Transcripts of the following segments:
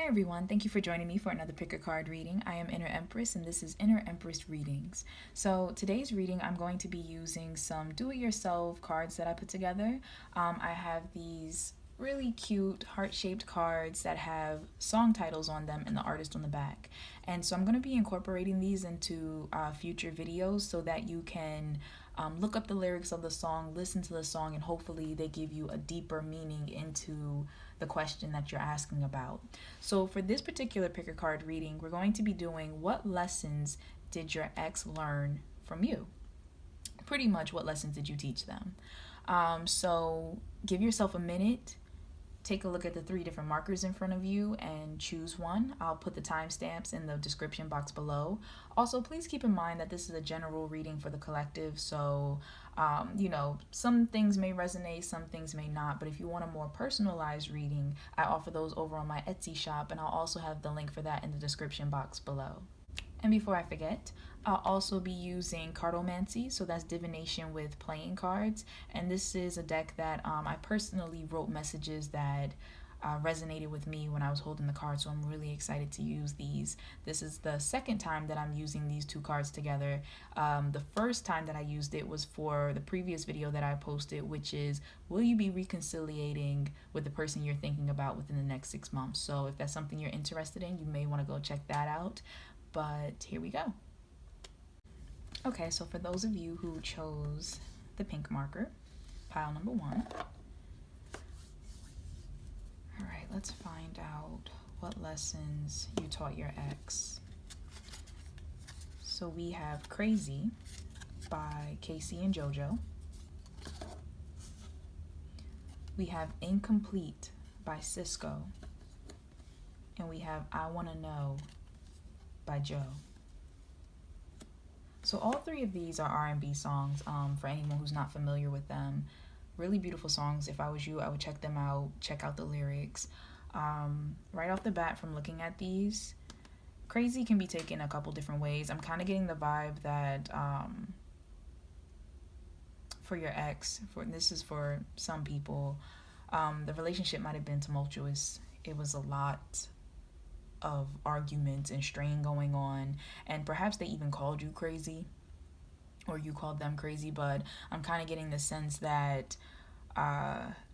Hey everyone, thank you for joining me for another pick a card reading. I am Inner Empress and this is Inner Empress Readings. So today's reading I'm going to be using some do-it-yourself cards that I put together. I have these really cute heart-shaped cards that have song titles on them and the artist on the back. And so I'm going to be incorporating these into future videos so that you can look up the lyrics of the song, listen to the song, and hopefully they give you a deeper meaning into the question that you're asking about. So for this particular pick a card reading, we're going to be doing what lessons did your ex learn from you? Pretty much what lessons did you teach them? So give yourself a minute. Take a look at the 3 different markers in front of you and choose one. I'll put the timestamps in the description box below. Also, please keep in mind that this is a general reading for the collective, so some things may resonate, some things may not, but if you want a more personalized reading, I offer those over on my Etsy shop, and I'll also have the link for that in the description box below. And before I forget, I'll also be using Cartomancy, so that's divination with playing cards. And this is a deck that I personally wrote messages that resonated with me when I was holding the cards, so I'm really excited to use these. This is the second time that I'm using these 2 cards together. The first time that I used it was for the previous video that I posted, which is, will you be reconciliating with the person you're thinking about within the next 6 months? So if that's something you're interested in, you may want to go check that out. But here we go. Okay, so for those of you who chose the pink marker, pile number 1. All right, let's find out what lessons you taught your ex. So we have Crazy by KC and JoJo. We have Incomplete by Sisqo. And we have I Wanna Know by Joe. So all 3 of these are R&B songs, for anyone who's not familiar with them. Really beautiful songs. If I was you, I would check them out, check out the lyrics. Right off the bat from looking at these, Crazy can be taken a couple different ways. I'm kind of getting the vibe that for your ex, this is for some people, the relationship might have been tumultuous. It was a lot of arguments and strain going on, and perhaps they even called you crazy or you called them crazy, but I'm kind of getting the sense that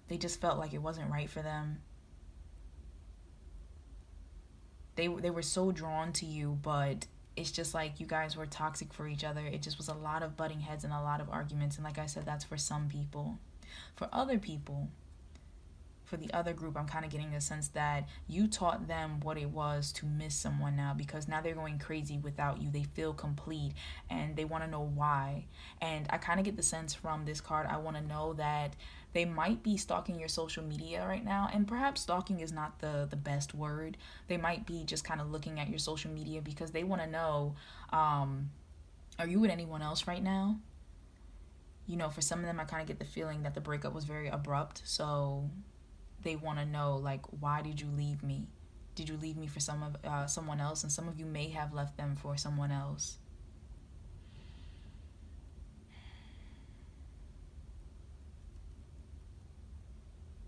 they just felt like it wasn't right for them. They were so drawn to you, but it's just like you guys were toxic for each other. It just was a lot of butting heads and a lot of arguments, and like I said, that's for some people. For other people, for the other group, I'm kind of getting a sense that you taught them what it was to miss someone now, because now they're going crazy without you. They feel complete and they want to know why. And I kind of get the sense from this card, I want to know that they might be stalking your social media right now. And perhaps stalking is not the best word. They might be just kind of looking at your social media because they want to know, are you with anyone else right now? For some of them, I kind of get the feeling that the breakup was very abrupt. So they want to know, like, why did you leave me? Did you leave me for someone else? And some of you may have left them for someone else.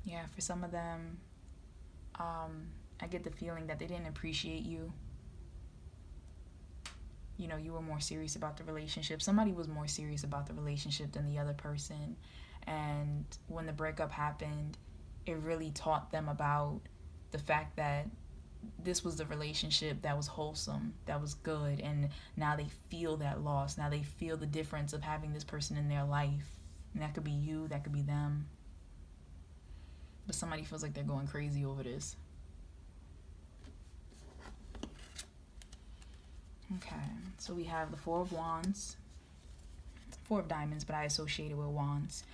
Yeah, for some of them, I get the feeling that they didn't appreciate you. You were more serious about the relationship. Somebody was more serious about the relationship than the other person. And when the breakup happened, it really taught them about the fact that this was the relationship that was wholesome, that was good, and now they feel that loss. Now they feel the difference of having this person in their life. And that could be you, that could be them. But somebody feels like they're going crazy over this. Okay, so we have the 4 of Wands, 4 of Diamonds, but I associate it with Wands.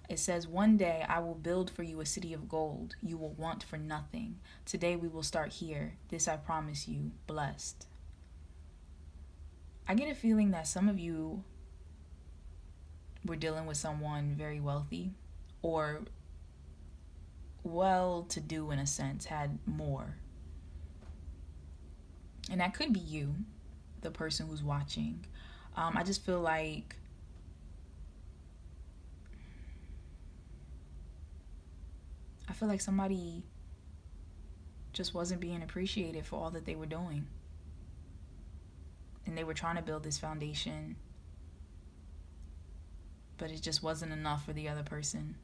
It says, one day I will build for you a city of gold. You will want for nothing. Today we will start here. This I promise you. Blessed. I get a feeling that some of you were dealing with someone very wealthy or well-to-do in a sense, had more. And that could be you, the person who's watching. I just feel like somebody just wasn't being appreciated for all that they were doing. And they were trying to build this foundation, but it just wasn't enough for the other person.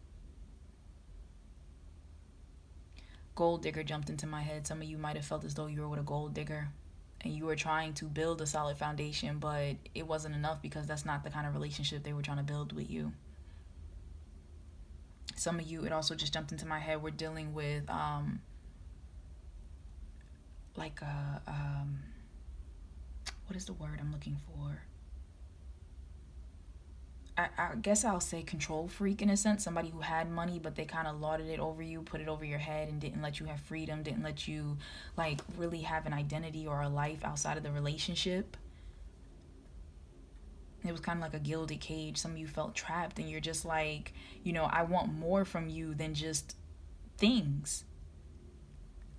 Gold digger jumped into my head. Some of you might have felt as though you were with a gold digger and you were trying to build a solid foundation, but it wasn't enough because that's not the kind of relationship they were trying to build with you. Some of you, it also just jumped into my head, we're dealing with like a what is the word I'm looking for? I guess I'll say control freak in a sense. Somebody who had money, but they kind of lorded it over you, put it over your head, and didn't let you have freedom, didn't let you like really have an identity or a life outside of the relationship. It was kind of like a gilded cage. Some of you felt trapped, and you're just like, I want more from you than just things.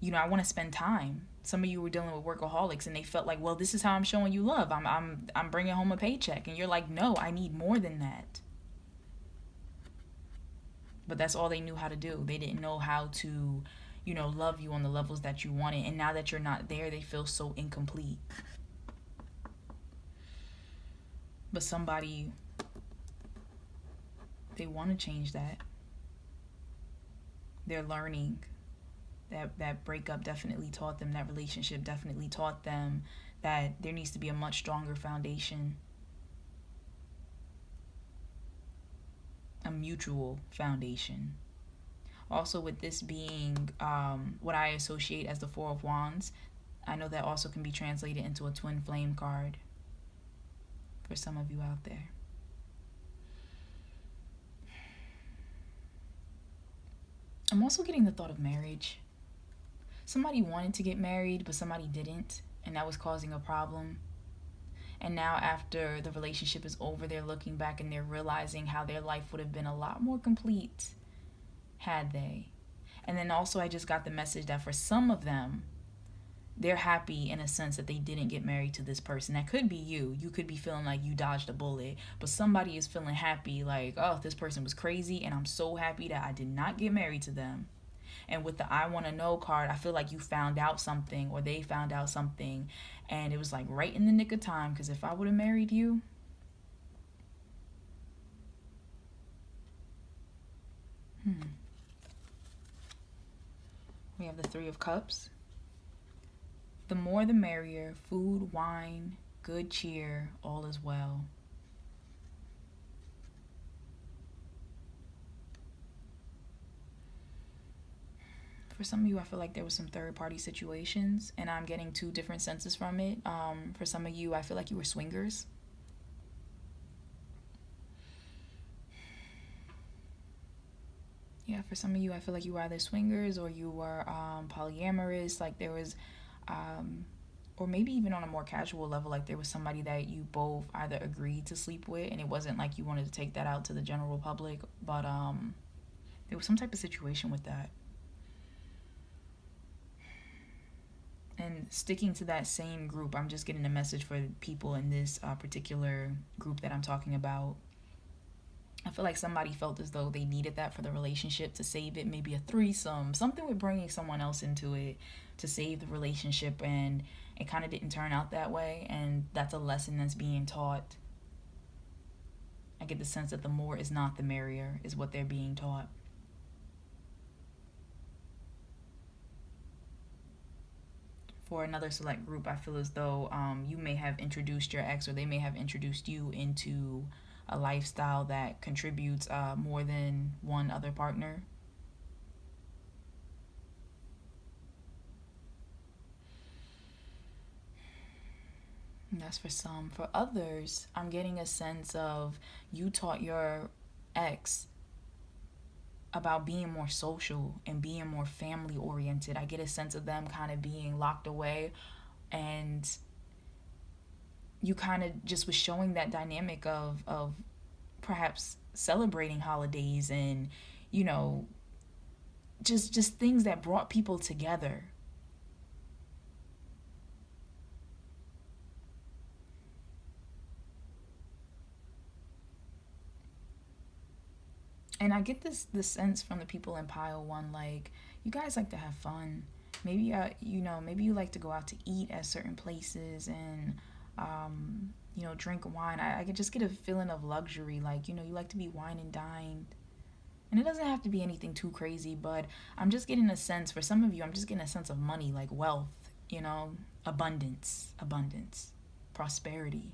I want to spend time. Some of you were dealing with workaholics and they felt like, well, this is how I'm showing you love. I'm bringing home a paycheck. And you're like, no, I need more than that. But that's all they knew how to do. They didn't know how to, love you on the levels that you wanted. And now that you're not there, they feel so incomplete. But somebody, they want to change that. They're learning. That breakup definitely taught them, that relationship definitely taught them that there needs to be a much stronger foundation. A mutual foundation. Also, with this being what I associate as the Four of Wands, I know that also can be translated into a twin flame card for some of you out there. I'm also getting the thought of marriage. Somebody wanted to get married, but somebody didn't, and that was causing a problem. And now after the relationship is over, they're looking back and they're realizing how their life would have been a lot more complete had they. And then also I just got the message that for some of them, they're happy in a sense that they didn't get married to this person. That could be you. You could be feeling like you dodged a bullet, but somebody is feeling happy like, oh, this person was crazy and I'm so happy that I did not get married to them. And with the I want to know card, I feel like you found out something or they found out something and it was like right in the nick of time, because if I would have married you, we have the Three of Cups. The more the merrier, food, wine, good cheer, all is well. For some of you, I feel like there was some third-party situations, and I'm getting two different senses from it. For some of you, I feel like you were swingers. Yeah, for some of you, I feel like you were either swingers or you were polyamorous. Like there was, or maybe even on a more casual level, like there was somebody that you both either agreed to sleep with, and it wasn't like you wanted to take that out to the general public, but there was some type of situation with that. And sticking to that same group, I'm just getting a message for people in this particular group that I'm talking about. I feel like somebody felt as though they needed that for the relationship to save it, maybe a threesome, something with bringing someone else into it to save the relationship, and it kind of didn't turn out that way, and that's a lesson that's being taught. I get the sense that the more is not the merrier is what they're being taught. For another select group, I feel as though you may have introduced your ex or they may have introduced you into a lifestyle that contributes more than one other partner. And that's for some. For others, I'm getting a sense of you taught your ex about being more social and being more family oriented. I get a sense of them kind of being locked away, and you kind of just was showing that dynamic of perhaps celebrating holidays and just things that brought people together. And I get this sense from the people in pile one, like, you guys like to have fun. Maybe maybe you like to go out to eat at certain places and drink wine. I could just get a feeling of luxury, like, you like to be wine and dined. And it doesn't have to be anything too crazy, but I'm just getting a sense, for some of you, I'm just getting a sense of money, like wealth, abundance, prosperity.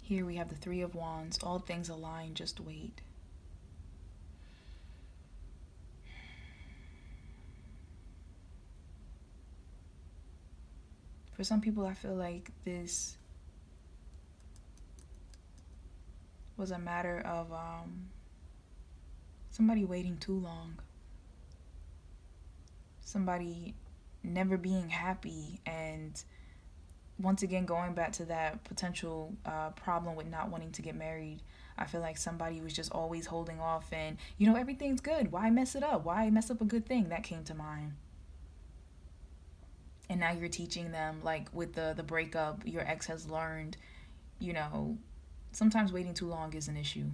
Here we have the Three of Wands. All things align, just wait. For some people, I feel like this was a matter of somebody waiting too long. Somebody never being happy, and once again going back to that potential problem with not wanting to get married. I feel like somebody was just always holding off, and everything's good, why mess it up, why mess up a good thing? That came to mind. And now you're teaching them, like with the breakup, your ex has learned, sometimes waiting too long is an issue.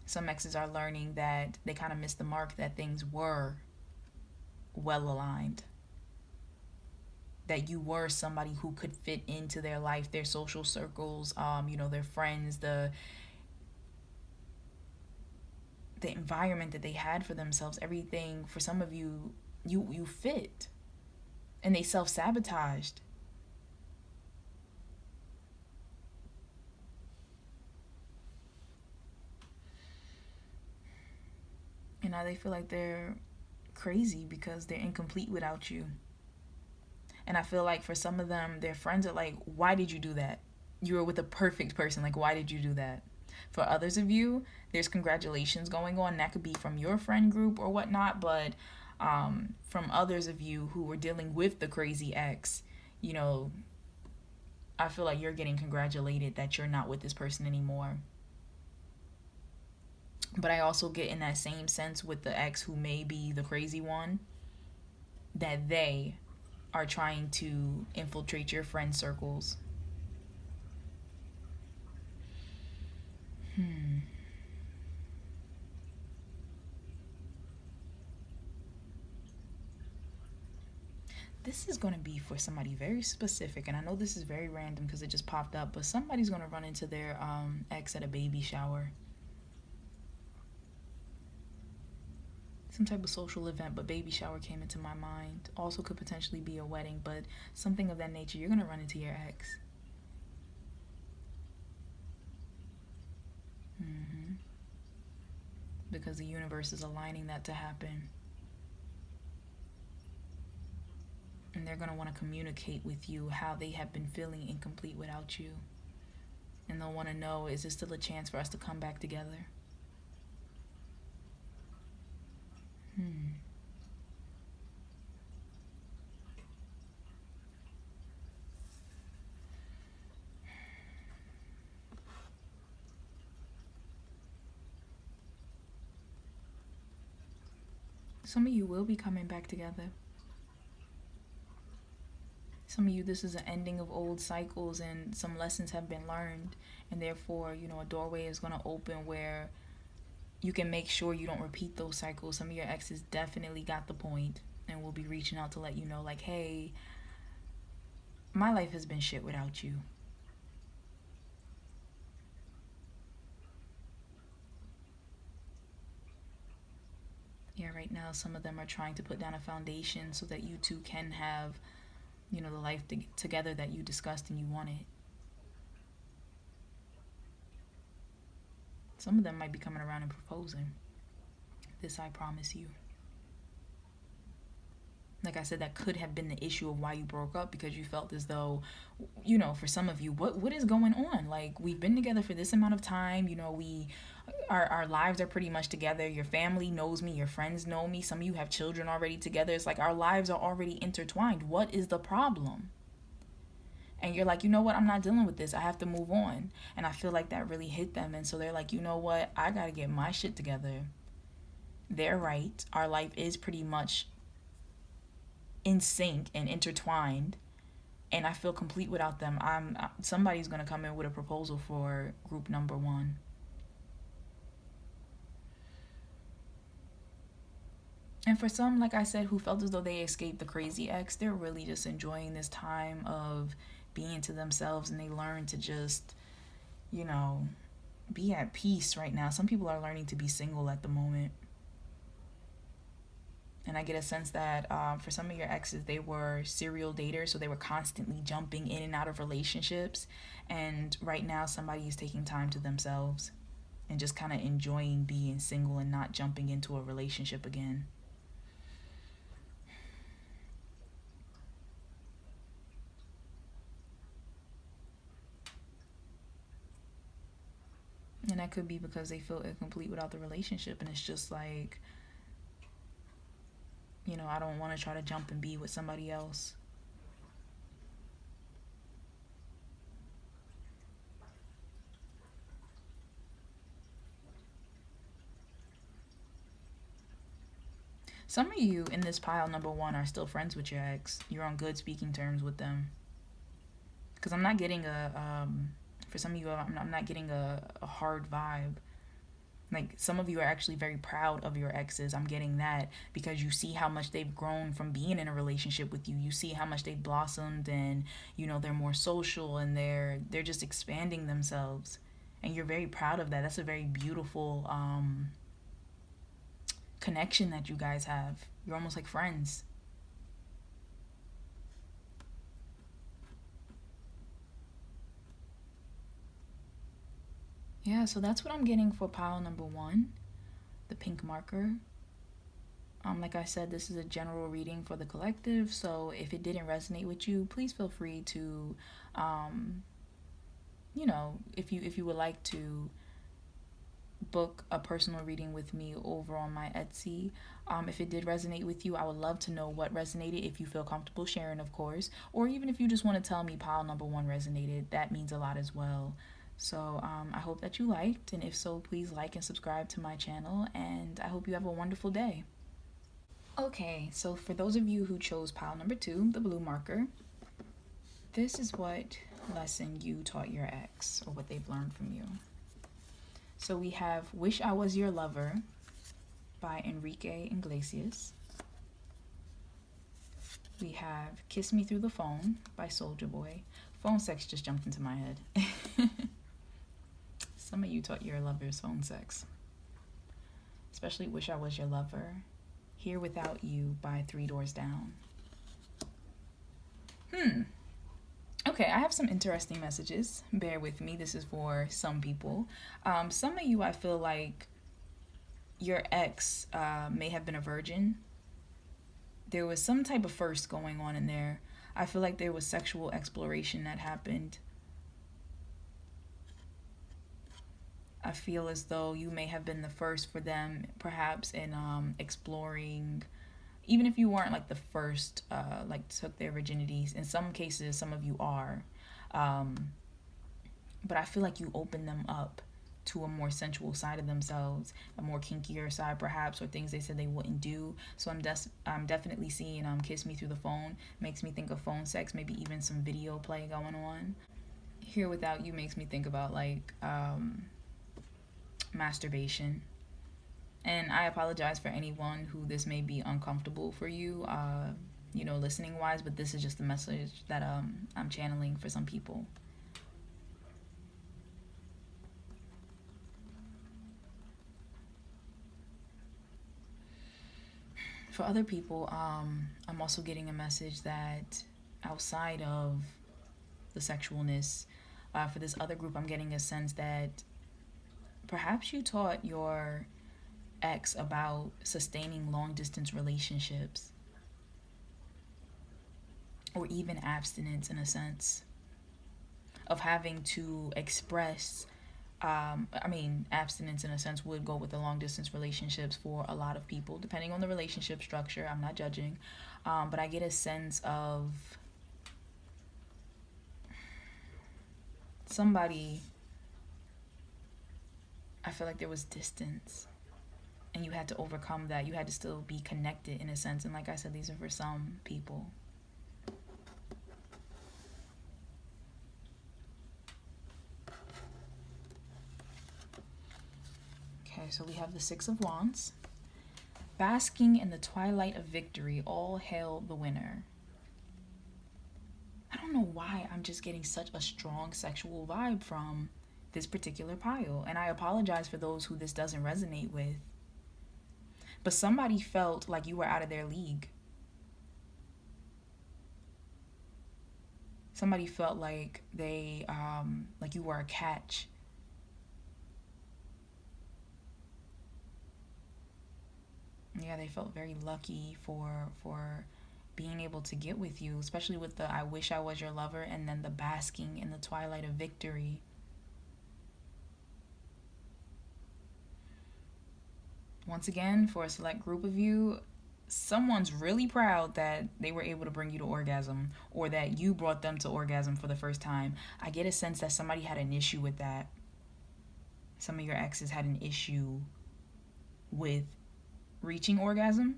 Some exes are learning that they kind of missed the mark, that things were well aligned, that you were somebody who could fit into their life, their social circles, their friends, the environment that they had for themselves, everything. For some of you, you fit, and they self-sabotaged. And now they feel like they're crazy because they're incomplete without you. And I feel like for some of them, their friends are like, why did you do that? You were with a perfect person. Like, why did you do that? For others of you, there's congratulations going on. That could be from your friend group or whatnot. But from others of you who were dealing with the crazy ex, I feel like you're getting congratulated that you're not with this person anymore. But I also get in that same sense with the ex who may be the crazy one, that they are trying to infiltrate your friend circles. This is going to be for somebody very specific, and I know this is very random because it just popped up, but somebody's going to run into their ex at a baby shower. Some type of social event, but baby shower came into my mind. Also could potentially be a wedding, but something of that nature. You're going to run into your ex. Because the universe is aligning that to happen. And they're going to want to communicate with you how they have been feeling incomplete without you. And they'll want to know, is there still a chance for us to come back together? Some of you will be coming back together. Some of you, this is an ending of old cycles and some lessons have been learned. And therefore, a doorway is going to open where you can make sure you don't repeat those cycles. Some of your exes definitely got the point and will be reaching out to let you know, like, hey, my life has been shit without you. Yeah, right now some of them are trying to put down a foundation so that you two can have, the life together that you discussed and you wanted. Some of them might be coming around and proposing. This I promise you. Like I said, that could have been the issue of why you broke up, because you felt as though, for some of you, what is going on? Like, we've been together for this amount of time. Our lives are pretty much together. Your family knows me. Your friends know me. Some of you have children already together. It's like our lives are already intertwined. What is the problem? And you're like, you know what? I'm not dealing with this. I have to move on. And I feel like that really hit them. And so they're like, you know what? I got to get my shit together. They're right. Our life is pretty much in sync and intertwined. And I feel complete without them. Somebody's going to come in with a proposal for group number 1. And for some, like I said, who felt as though they escaped the crazy ex, they're really just enjoying this time of being to themselves, and they learn to just, you know, be at peace right now. Some people are learning to be single at the moment. And I get a sense that for some of your exes, they were serial daters, so they were constantly jumping in and out of relationships. And right now, somebody is taking time to themselves and just kind of enjoying being single and not jumping into a relationship again. And that could be because they feel incomplete without the relationship, and it's just like, I don't want to try to jump and be with somebody else. Some of you in this pile, number one, are still friends with your ex. You're on good speaking terms with them. Because I'm not getting for some of you, I'm not getting a hard vibe. Like, some of you are actually very proud of your exes. I'm getting that because you see how much they've grown from being in a relationship with you. You see how much they've blossomed, and they're more social, and they're just expanding themselves. And you're very proud of that. That's a very beautiful connection that you guys have. You're almost like friends. Yeah, so that's what I'm getting for pile number one, the pink marker. Like I said, this is a general reading for the collective, so if it didn't resonate with you, please feel free to, if you would like to book a personal reading with me over on my Etsy. If it did resonate with you, I would love to know what resonated, if you feel comfortable sharing, of course, or even if you just want to tell me pile number one resonated, that means a lot as well. So I hope that you liked, and if so, please like and subscribe to my channel, and I hope you have a wonderful day. Okay, so for those of you who chose pile number two, the blue marker, this is what lesson you taught your ex, or what they've learned from you. So we have Wish I Was Your Lover by Enrique Iglesias. We have Kiss Me Through the Phone by Soulja Boy. Phone sex just jumped into my head. Some of you taught your lovers phone sex. Especially Wish I Was Your Lover. Here Without You by 3 Doors Down. Okay, I have some interesting messages. Bear with me. This is for some people. Some of you, I feel like your ex may have been a virgin. There was some type of first going on in there. I feel like there was sexual exploration that happened. I feel as though you may have been the first for them, perhaps, in exploring. Even if you weren't like the first, like took their virginities, in some cases, some of you are. But I feel like you opened them up to a more sensual side of themselves, a more kinkier side perhaps, or things they said they wouldn't do. So I'm definitely seeing Kiss Me Through the Phone. Makes me think of phone sex, maybe even some video play going on. Here Without You makes me think about like masturbation. And I apologize for anyone who this may be uncomfortable for you, listening wise, but this is just the message that I'm channeling for some people. For other people, I'm also getting a message that outside of the sexualness, for this other group, I'm getting a sense that perhaps you taught your ex about sustaining long distance relationships, or even abstinence, in a sense of having to express. Abstinence in a sense would go with the long distance relationships for a lot of people, depending on the relationship structure. I'm not judging, but I get a sense of somebody. I feel like there was distance, and you had to overcome that. You had to still be connected in a sense, and like I said, these are for some people. Okay, so we have the 6 of Wands. Basking in the twilight of victory, all hail the winner. I don't know why I'm just getting such a strong sexual vibe from this particular pile, and I apologize for those who this doesn't resonate with. But somebody felt like you were out of their league. Somebody felt like like you were a catch. Yeah, they felt very lucky for being able to get with you, especially with the "I wish I was your lover" and then the basking in the twilight of victory. Once again, for a select group of you, someone's really proud that they were able to bring you to orgasm, or that you brought them to orgasm for the first time. I get a sense that somebody had an issue with that. Some of your exes had an issue with reaching orgasm,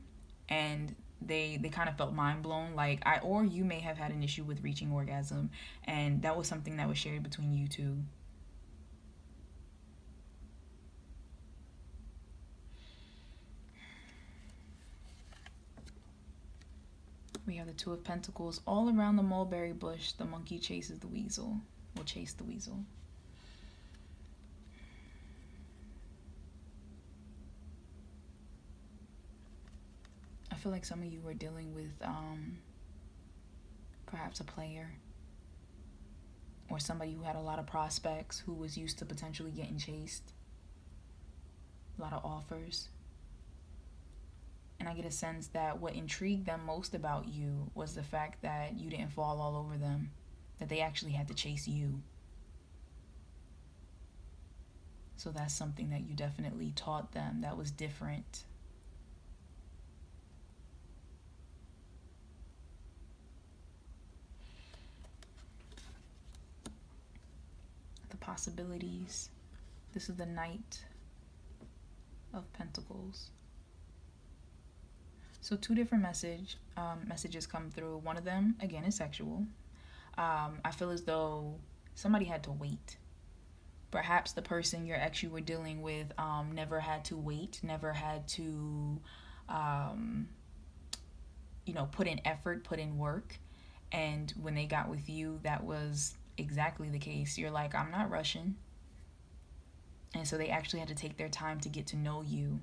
and they kind of felt mind blown, or you may have had an issue with reaching orgasm, and that was something that was shared between you two. We have the Two of Pentacles. All around the mulberry bush, the monkey chases the weasel. Will chase the weasel. I feel like some of you were dealing with perhaps a player, or somebody who had a lot of prospects, who was used to potentially getting chased. A lot of offers. And I get a sense that what intrigued them most about you was the fact that you didn't fall all over them, that they actually had to chase you. So that's something that you definitely taught them that was different. The possibilities. This is the Knight of Pentacles. So two different messages come through. One of them, again, is sexual. I feel as though somebody had to wait. Perhaps the person, your ex, you were dealing with never had to wait, never had to, put in effort, put in work. And when they got with you, that was exactly the case. You're like, I'm not rushing. And so they actually had to take their time to get to know you.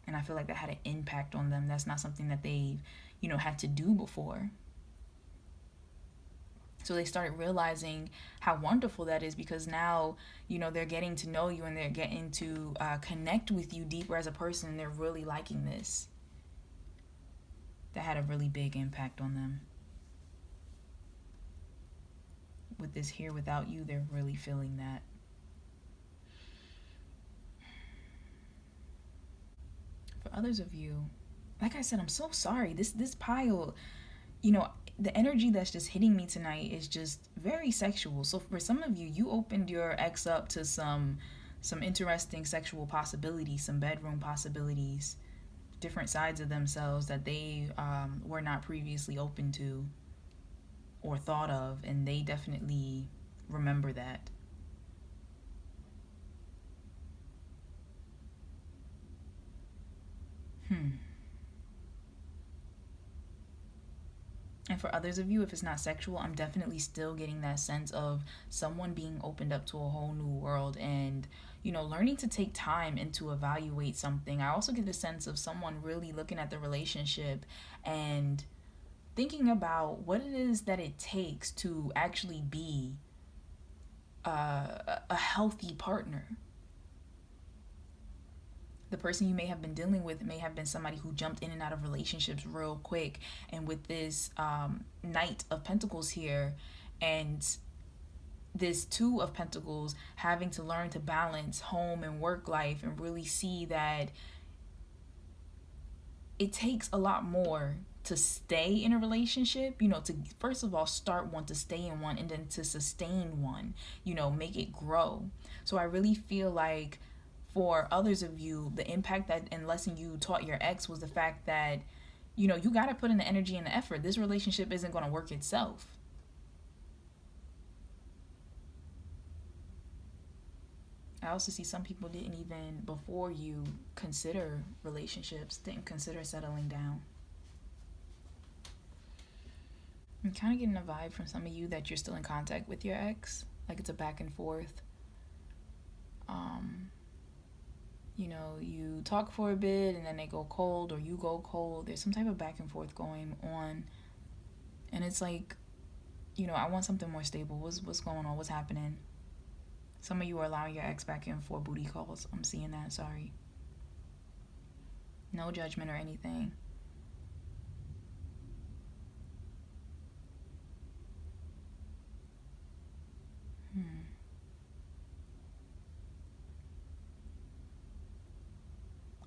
And I feel like that had an impact on them. That's not something that they've, had to do before. So they started realizing how wonderful that is, because now, they're getting to know you and they're getting to connect with you deeper as a person. And they're really liking this. That had a really big impact on them. With this here without you, they're really feeling that. For others of you, like I said, I'm so sorry. This pile, the energy that's just hitting me tonight is just very sexual. So for some of you, you opened your ex up to some interesting sexual possibilities, some bedroom possibilities, different sides of themselves that they were not previously open to or thought of, and they definitely remember that. And for others of you, if it's not sexual, I'm definitely still getting that sense of someone being opened up to a whole new world and, learning to take time and to evaluate something. I also get the sense of someone really looking at the relationship and thinking about what it is that it takes to actually be a healthy partner. The person you may have been dealing with may have been somebody who jumped in and out of relationships real quick. And with this Knight of Pentacles here and this Two of Pentacles, having to learn to balance home and work life and really see that it takes a lot more to stay in a relationship, to first of all start one, to stay in one, and then to sustain one, make it grow. So I really feel like for others of you, the impact that and lesson you taught your ex was the fact that, you got to put in the energy and the effort. This relationship isn't going to work itself. I also see some people didn't even, before you, consider relationships, didn't consider settling down. I'm kind of getting a vibe from some of you that you're still in contact with your ex. Like it's a back and forth. Um, you talk for a bit and then they go cold or you go cold. There's some type of back and forth going on. And it's like, I want something more stable. What's going on? What's happening? Some of you are allowing your ex back in for booty calls. I'm seeing that. Sorry. No judgment or anything.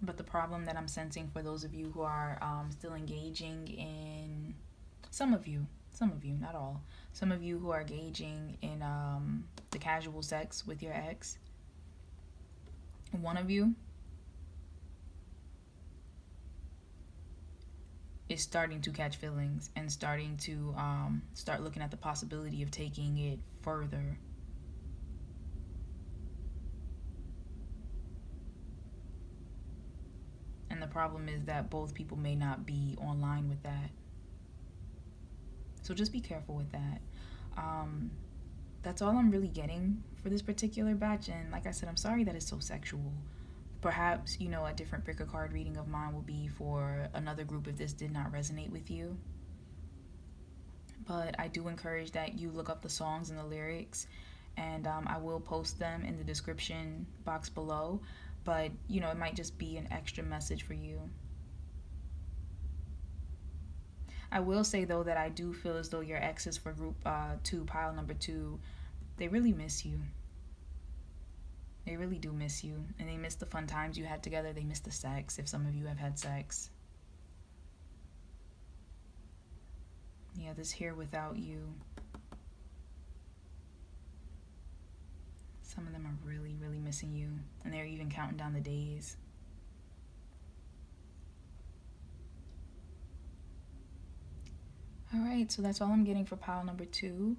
But the problem that I'm sensing for those of you who are still engaging in, some of you, not all, some of you who are engaging in the casual sex with your ex, one of you is starting to catch feelings and starting to start looking at the possibility of taking it further. And the problem is that both people may not be online with that. So just be careful with that. That's all I'm really getting for this particular batch. And like I said, I'm sorry that it's so sexual. Perhaps, a different pick a card reading of mine will be for another group if this did not resonate with you. But I do encourage that you look up the songs and the lyrics, and I will post them in the description box below. But, it might just be an extra message for you. I will say, though, that I do feel as though your exes for group 2, pile number 2, they really miss you. They really do miss you. And they miss the fun times you had together. They miss the sex, if some of you have had sex. Yeah, this here without you. Some of them are really, really missing you. And they're even counting down the days. Alright, so that's all I'm getting for pile number 2.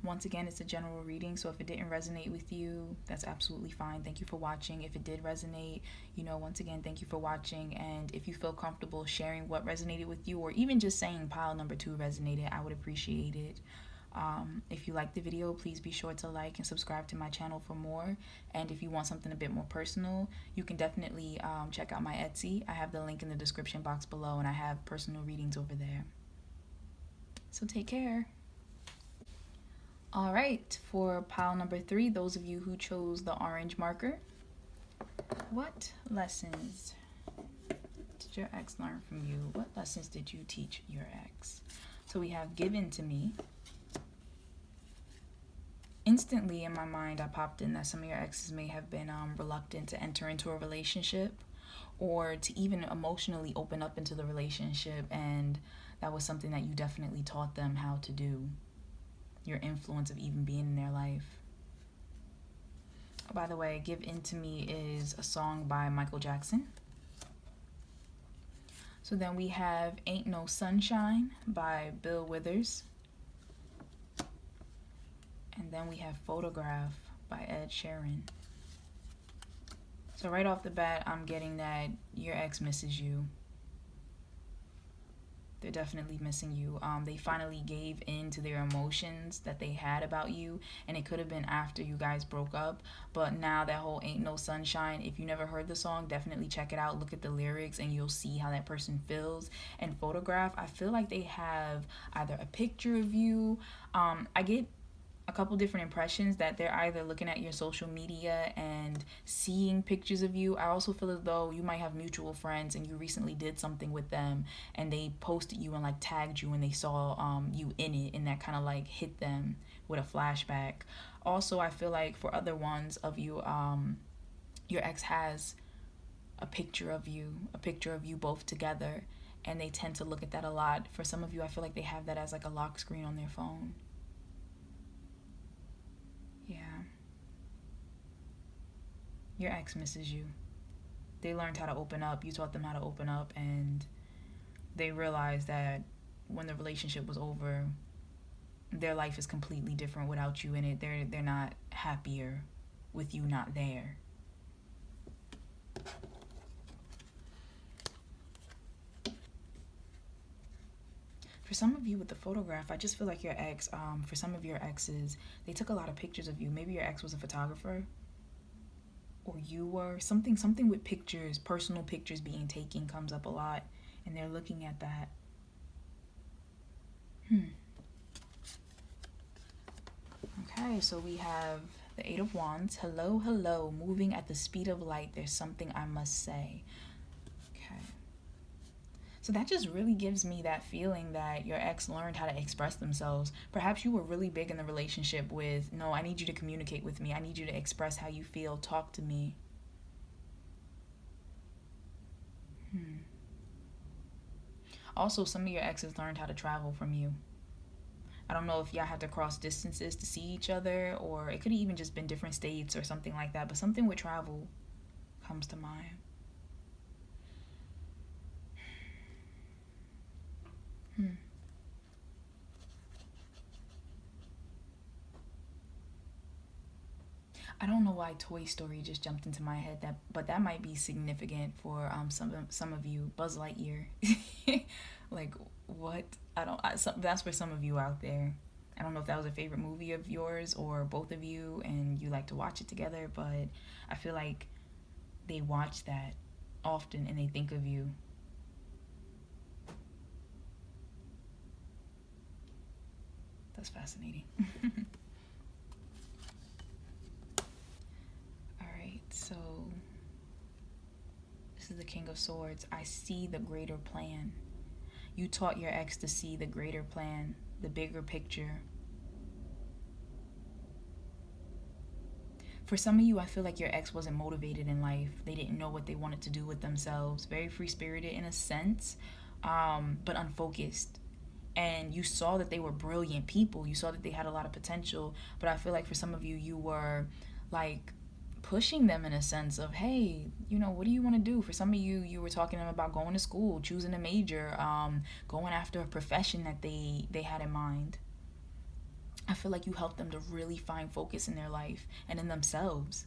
Once again, it's a general reading, so if it didn't resonate with you, that's absolutely fine. Thank you for watching. If it did resonate, once again, thank you for watching. And if you feel comfortable sharing what resonated with you, or even just saying pile number 2 resonated, I would appreciate it. If you liked the video, please be sure to like and subscribe to my channel for more. And if you want something a bit more personal, you can definitely check out my Etsy. I have the link in the description box below, and I have personal readings over there. So take care. All right, for pile number 3, those of you who chose the orange marker, what lessons did your ex learn from you? What lessons did you teach your ex? So we have given to me. Instantly in my mind, I popped in that some of your exes may have been reluctant to enter into a relationship or to even emotionally open up into the relationship, and that was something that you definitely taught them how to do. Your influence of even being in their life. By the way, Give In To Me is a song by Michael Jackson. So then we have Ain't No Sunshine by Bill Withers. And then we have Photograph by Ed Sheeran. So right off the bat, I'm getting that your ex misses you. They're definitely missing you. They finally gave in to their emotions that they had about you, and it could have been after you guys broke up, but now that whole Ain't No Sunshine, if you never heard the song, definitely check it out. Look at the lyrics and you'll see how that person feels. And Photograph, I feel like they have either a picture of you. I get a couple different impressions that they're either looking at your social media and seeing pictures of you. I also feel as though you might have mutual friends and you recently did something with them and they posted you and like tagged you and they saw you in it, and that kind of like hit them with a flashback. Also, I feel like for other ones of you, your ex has a picture of you both together, and they tend to look at that a lot. For some of you, I feel like they have that as like a lock screen on their phone. Yeah. Your ex misses you. They learned how to open up. You taught them how to open up, and they realized that when the relationship was over, their life is completely different without you in it. They're not happier. with you not there. For some of you with the photograph, I just feel like your ex, for some of your exes, they took a lot of pictures of you. Maybe your ex was a photographer, or you were. Something with pictures, personal pictures being taken comes up a lot, and they're looking at that. Okay, so we have the Eight of Wands. Hello, hello, moving at the speed of light. There's something I must say. Okay. So that just really gives me that feeling that your ex learned how to express themselves. Perhaps you were really big in the relationship with, no, I need you to communicate with me. I need you to express how you feel. Talk to me. Also, some of your exes learned how to travel from you. I don't know if y'all had to cross distances to see each other, or it could have even just been different states or something like that, but something with travel comes to mind. I don't know why Toy Story just jumped into my head, but that might be significant for some of you. Buzz Lightyear, like what? That's for some of you out there. I don't know if that was a favorite movie of yours or both of you, and you like to watch it together. But I feel like they watch that often and they think of you. That's fascinating. So this is the King of Swords. I see the greater plan. You taught your ex to see the greater plan, the bigger picture. For some of you, I feel like your ex wasn't motivated in life. They didn't know what they wanted to do with themselves. Very free-spirited in a sense, but unfocused. And you saw that they were brilliant people. You saw that they had a lot of potential. But I feel like for some of you, you were like pushing them in a sense of, hey, what do you want to do? For some of you, you were talking to them about going to school, choosing a major, going after a profession that they had in mind. I feel like you helped them to really find focus in their life and in themselves.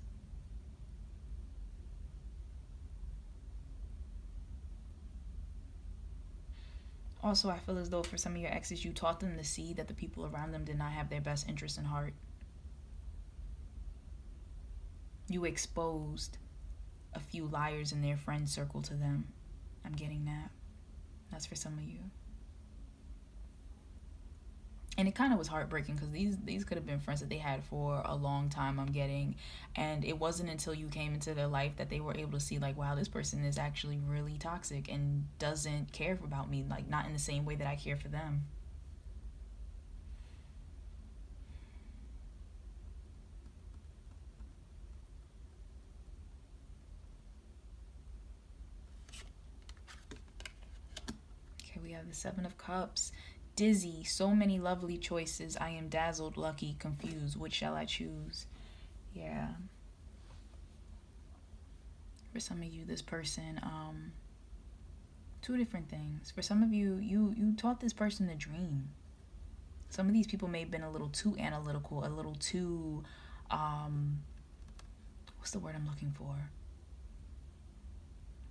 Also, I feel as though for some of your exes, you taught them to see that the people around them did not have their best interest in heart. You exposed a few liars in their friend circle to them. I'm getting that. That's for some of you. And it kind of was heartbreaking because these could have been friends that they had for a long time, I'm getting. And it wasn't until you came into their life that they were able to see, like, wow, this person is actually really toxic and doesn't care about me, like, not in the same way that I care for them. Okay, we have the Seven of Cups. Dizzy, so many lovely choices. I am dazzled, lucky, confused. Which shall I choose? Yeah. For some of you, this person, two different things. For some of you, you taught this person to dream. Some of these people may have been a little too analytical, a little too, what's the word I'm looking for?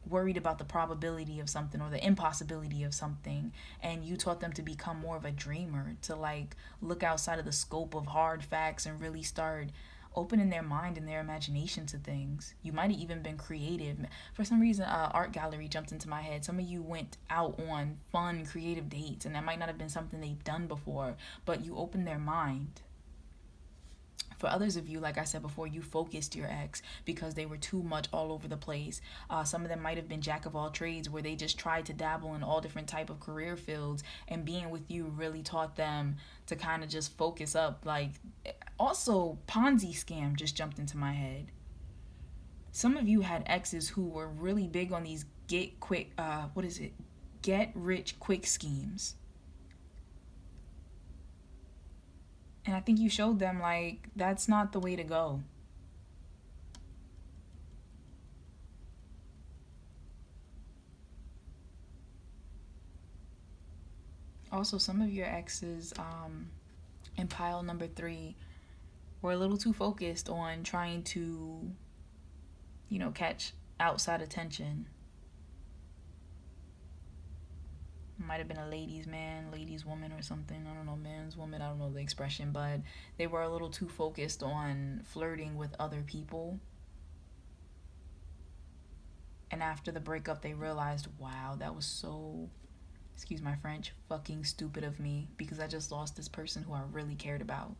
Worried about the probability of something or the impossibility of something, and you taught them to become more of a dreamer, to like look outside of the scope of hard facts and really start opening their mind and their imagination to things. You might have even been creative. For some reason, art gallery jumped into my head. Some of you went out on fun, creative dates, and that might not have been something they've done before, but you opened their mind. For others of you, like I said before, you focused your ex because they were too much all over the place. Some of them might have been jack of all trades, where they just tried to dabble in all different type of career fields, and being with you really taught them to kind of just focus up. Like, also, Ponzi scam just jumped into my head. Some of you had exes who were really big on these get rich quick schemes. And I think you showed them, like, that's not the way to go. Also, some of your exes, in pile number 3, We're a little too focused on trying to, catch outside attention. Might have been a ladies' man, ladies' woman, or something. I don't know, man's woman. I don't know the expression, but they were a little too focused on flirting with other people. And after the breakup, they realized, wow, that was so, excuse my French, fucking stupid of me, because I just lost this person who I really cared about.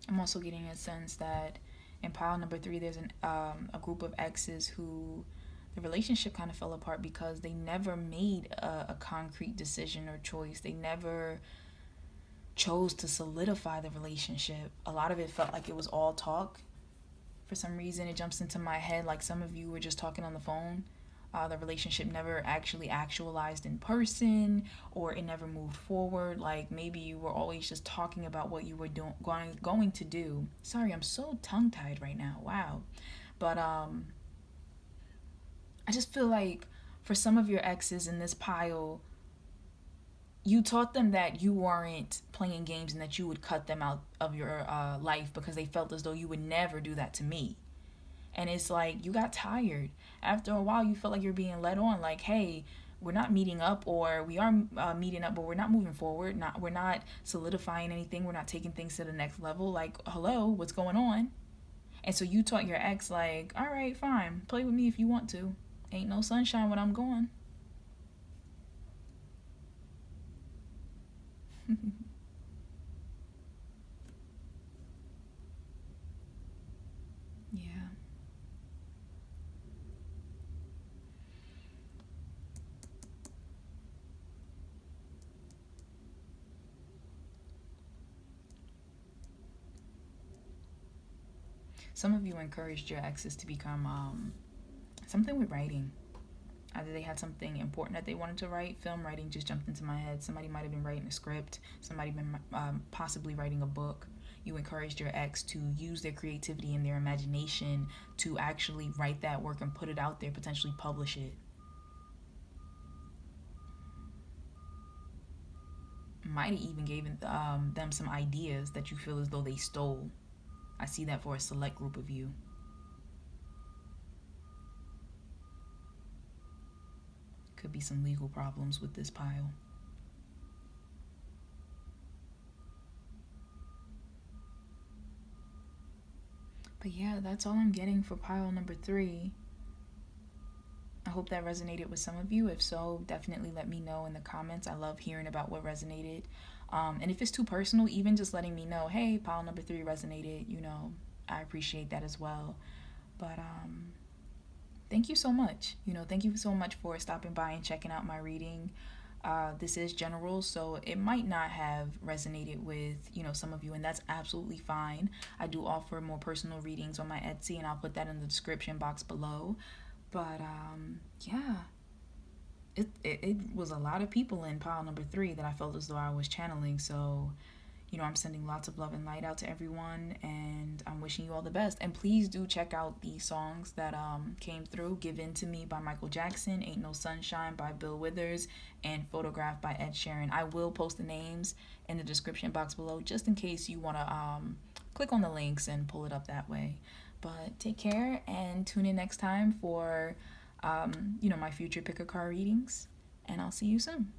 I'm also getting a sense that in pile number 3, there's a group of exes who the relationship kind of fell apart because they never made a concrete decision or choice. They never chose to solidify the relationship. A lot of it felt like it was all talk. For some reason, it jumps into my head like some of you were just talking on the phone. The relationship never actually actualized in person, or it never moved forward. Like maybe you were always just talking about what you were going to do. Sorry, I'm so tongue tied right now. Wow. But I just feel like for some of your exes in this pile, you taught them that you weren't playing games and that you would cut them out of your life because they felt as though you would never do that to me. And it's like you got tired. After a while, you felt like you're being led on. Like, hey, we're not meeting up, or we are meeting up, but we're not moving forward. We're not solidifying anything. We're not taking things to the next level. Like, hello, what's going on? And so you taught your ex, like, all right, fine, play with me if you want to. Ain't no sunshine when I'm gone. Yeah. Some of you encouraged your exes to become something with writing. Either they had something important that they wanted to write. Film writing just jumped into my head. Somebody might have been writing a script. Somebody been possibly writing a book. You encouraged your ex to use their creativity and their imagination to actually write that work and put it out there, potentially publish it. Might have even given them some ideas that you feel as though they stole. I see that for a select group of you. Could be some legal problems with this pile. But yeah, that's all I'm getting for pile number 3. I hope that resonated with some of you. If so, definitely let me know in the comments. I love hearing about what resonated. And if it's too personal, even just letting me know, hey, pile number 3 resonated, I appreciate that as well. But thank you so much. Thank you so much for stopping by and checking out my reading. This is general, so it might not have resonated with some of you, and that's absolutely fine. I do offer more personal readings on my Etsy, and I'll put that in the description box below. But yeah, it was a lot of people in pile number 3 that I felt as though I was channeling. So I'm sending lots of love and light out to everyone, and I'm wishing you all the best. And please do check out the songs that came through. Give In To Me by Michael Jackson, Ain't No Sunshine by Bill Withers, and Photograph by Ed Sheeran. I will post the names in the description box below just in case you want to click on the links and pull it up that way. But take care and tune in next time for my future pick a card readings, and I'll see you soon.